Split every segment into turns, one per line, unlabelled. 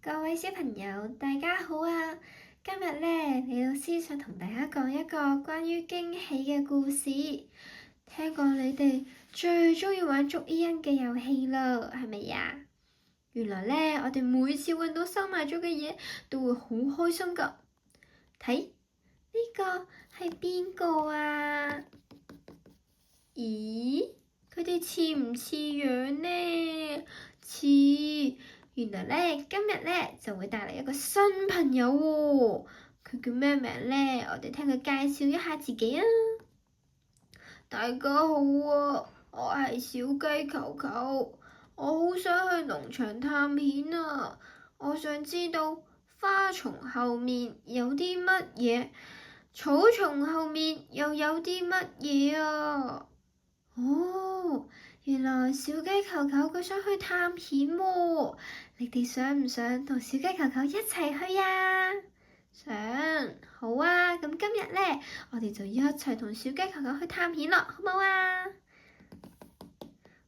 各位小朋友，大家好啊！今日呢，李老師想同大家講一個關於驚喜嘅故事。聽講你哋最鍾意玩捉伊人嘅遊戲啦，係咪呀？原來呢，我哋每次揾到收埋咗嘅嘢，都會好開心㗎。睇呢個係邊個啊？咦，佢哋似唔似樣呢？似。原來呢，今日呢就會帶嚟一個新朋友喎。佢叫咩名呢？我哋聽佢介紹一下自己啊。大家好啊，我係小雞球球，我好想去農場探險啊。我想知道花叢後面有啲乜嘢，草叢後面又有啲乜嘢啊？哦，原來小雞球球佢想去探險喎，你哋想唔想同小雞球球一齊去呀？想，好啊，咁今日呢，我哋就一齊同小雞球球去探險咯，好唔好啊？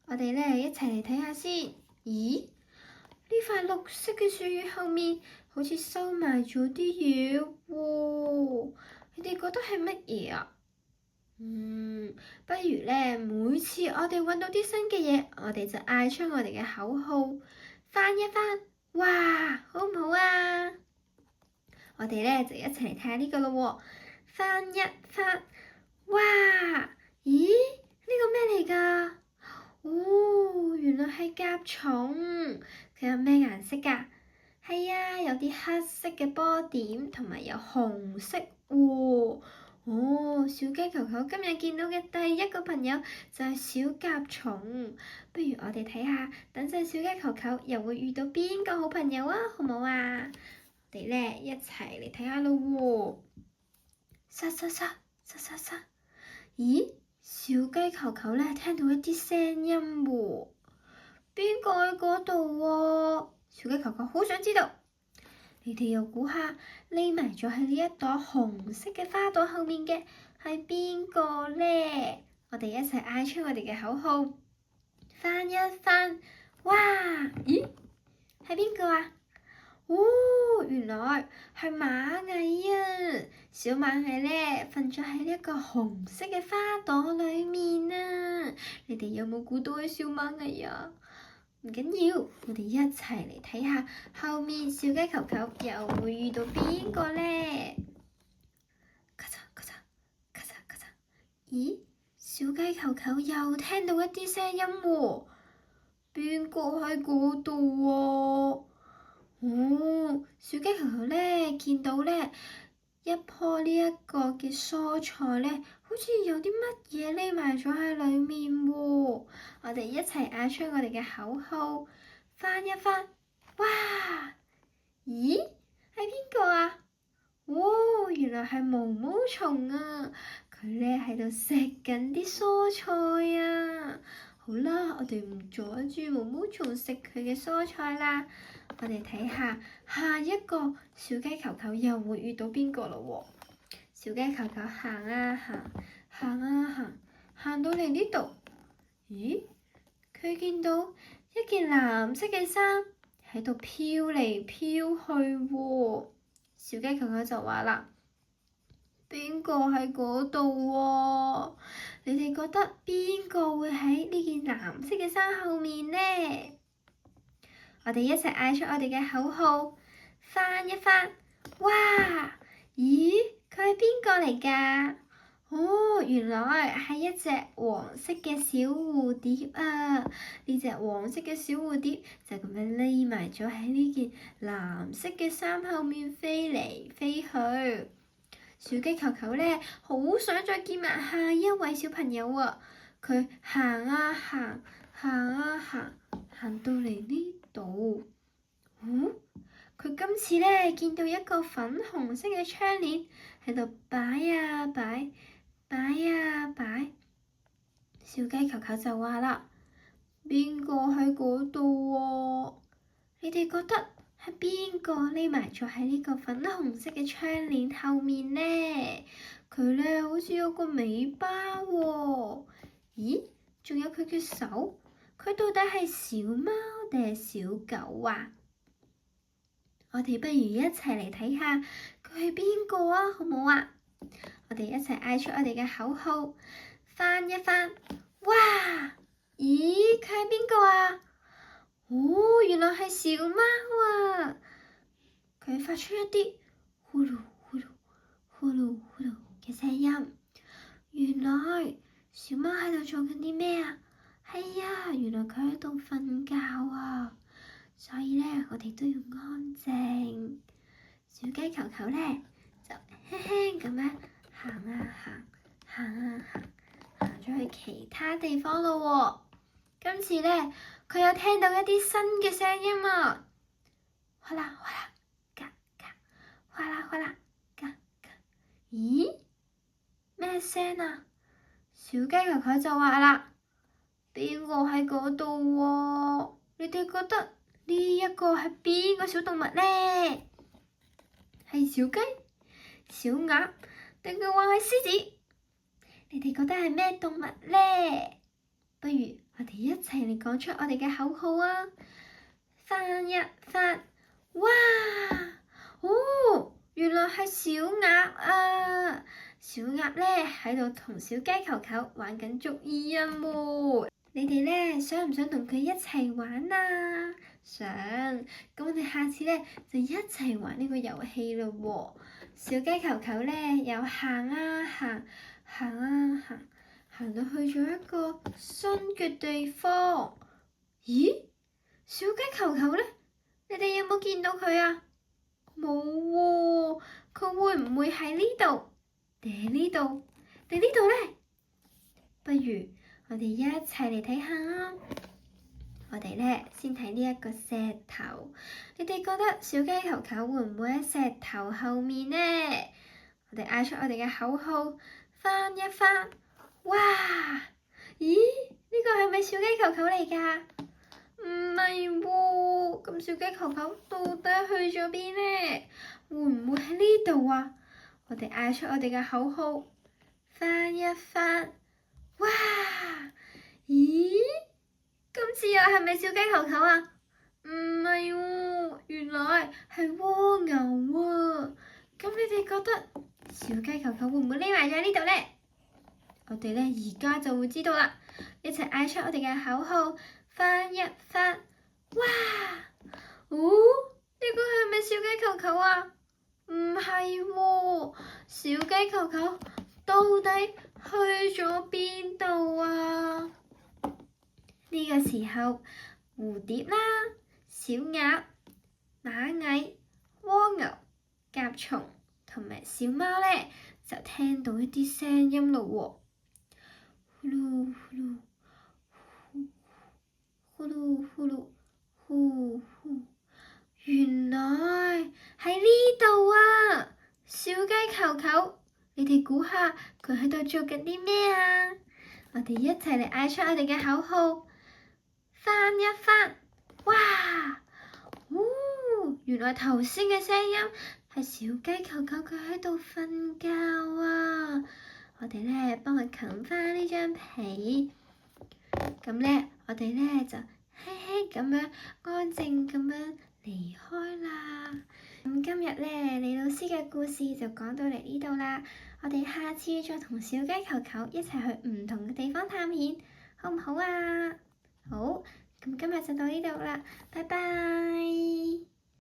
我哋呢一齊嚟睇下先。咦？呢塊綠色嘅樹葉後面好似收埋咗啲嘢喎，你哋覺得係乜嘢啊？不如呢，每次我哋揾到啲新嘅嘢，我哋就嗌出我哋嘅口號，翻一翻，哇，好唔好啊？我哋呢就一齊嚟睇下呢個咯喎，翻一翻，哇，咦，呢個咩嚟㗎？哦，原來係甲蟲，佢有咩顏色㗎？係啊，有啲黑色嘅波點，同埋有紅色喎。哦，小雞球球今日見到嘅第一個朋友就係小甲蟲，不如我哋睇下，等陣小雞球球又會遇到邊個好朋友啊？好唔好啊？我哋呢一齊嚟睇下咯喎！沙沙沙沙沙沙，咦？小雞球球呢聽到一啲聲音喎，邊個喺嗰度喎？小雞球球好想知道。你哋又估下，匿埋咗喺呢一朵紅色嘅花朵後面嘅係邊個呢？我哋一齊嗌出我哋嘅口號，翻一翻，哇！咦，係邊個啊？哦，原來係螞蟻啊！小螞蟻呢瞓咗喺呢一個紅色嘅花朵裏面啊！你哋有冇估到係小螞蟻啊？唔緊要，我哋一齊嚟睇下後面小雞球球又會遇到邊個呢？咔嚓咔嚓咔嚓咔嚓，咦？小雞球球又聽到一啲聲音喎，邊個喺嗰度啊？哦，小雞球球呢見到呢一棵呢一個嘅蔬菜呢，好似有啲乜嘢匿埋咗喺裏面喎。我哋一齊嗌出我哋嘅口號，翻一翻，哇！咦，係邊個啊？哦，原來係毛毛蟲啊！佢呢喺度食緊啲蔬菜啊！好啦，我哋唔阻住毛毛蟲食佢嘅蔬菜啦。我哋睇下下一個小雞球球又會遇到邊個咯喎？小雞球球行啊行，行啊行，行到嚟呢度，咦？佢見到一件藍色嘅衫喺度飄嚟飄去喎。小雞球球就話啦：邊個喺嗰度喎？你哋覺得邊個會喺呢件藍色嘅衫後面呢？我哋一齊嗌出我哋嘅口號，翻一翻，哇！咦，佢係邊個嚟㗎？哦，原來係一隻黃色嘅小蝴蝶啊！呢隻黃色嘅小蝴蝶就咁樣匿埋咗喺呢件藍色嘅衫後面飛嚟飛去。小雞球球呢，好想再見埋下一位小朋友啊！佢行啊行，行啊行，行到嚟呢度。佢今次呢，見到一個粉紅色嘅窗簾喺度擺啊擺，擺啊擺。小雞球球就話啦：邊個喺嗰度喎？你哋覺得係邊個匿埋咗喺呢個粉紅色嘅窗簾後面呢？佢呢好似有個尾巴喎。咦？仲有佢嘅手，佢到底係小貓定係小狗啊？我哋不如一齊嚟睇下佢係邊個啊，好唔好啊？我哋一齊嗌出我哋嘅口號，翻一翻，哇！咦，佢係邊個啊？哦，原來係小貓啊！佢發出一啲呼嚕呼嚕呼嚕呼嚕嘅聲音。原來小貓喺度做緊啲咩啊？係啊，原來佢喺度瞓覺啊！所以咧，我哋都要安靜。小雞球球咧就輕輕咁樣行啊行，行啊行，行咗去其他地方咯喎。今次咧，佢又聽到一啲新嘅聲音啊！嘩啦嘩啦，嘎嘎，嘩啦嘩啦，嘎嘎。咦？咩聲啊？小雞球球就話啦：邊個喺嗰度喎？你哋覺得呢一個係邊個小動物咧？係小雞、小鴨，定係話係獅子？你哋覺得係咩動物咧？不如我哋一齊嚟講出我哋嘅口號啊！翻一翻，哇！哦，原來係小鴨啊！小鴨咧喺度同小雞球球玩緊捉伊人喎。你哋咧想唔想同佢一齊玩啊？想，咁我哋下次咧就一齊玩呢個遊戲咯喎。小雞球球咧又行啊行，行啊行，行到去咗一個新嘅地方。咦？小雞球球咧，你哋有冇見到佢啊？冇喎，佢會唔會喺呢度？定喺呢度？定呢度咧？不如我哋一齊嚟睇下啊！我哋咧先睇呢一個石頭，你哋覺得小雞球球會唔會喺石頭後面呢？我哋嗌出我哋嘅口號，翻一翻，哇！咦？呢個係咪小雞球球嚟㗎？唔係喎，咁小雞球球到底去咗邊呢？會唔會喺呢度啊？我哋嗌出我哋嘅口號，翻一翻，哇！咦？今次又係咪小雞球球啊？唔係喎，原來係蝸牛啊！咁你哋覺得小雞球球會唔會匿埋咗喺呢度咧？我哋咧而家就會知道啦！一齊嗌出我哋嘅口號，翻一翻，哇！哦，呢個係咪小雞球球啊？唔係喎，小雞球球到底去咗邊度啊？呢個時候，蝴蝶啦、小鴨、螞蟻、蝸牛、甲蟲同埋小貓咧，就聽到一啲聲音咯喎。呼嚕呼嚕，呼嚕呼嚕，呼呼。原來喺呢度啊！小雞球球，你哋估下佢喺度做緊啲咩啊？我哋一齊嚟嗌出我哋嘅口號。翻一翻，哇！原來頭先嘅聲音係小雞球球佢喺度瞓覺啊！我哋咧幫佢冚翻呢張被，咁咧我哋咧就輕輕咁樣安靜咁樣離開啦。咁今日咧李老師嘅故事就講到嚟呢度啦。我哋下次再同小雞球球一齊去唔同嘅地方探險，好唔好啊？好，咁今日就到呢度啦，拜拜。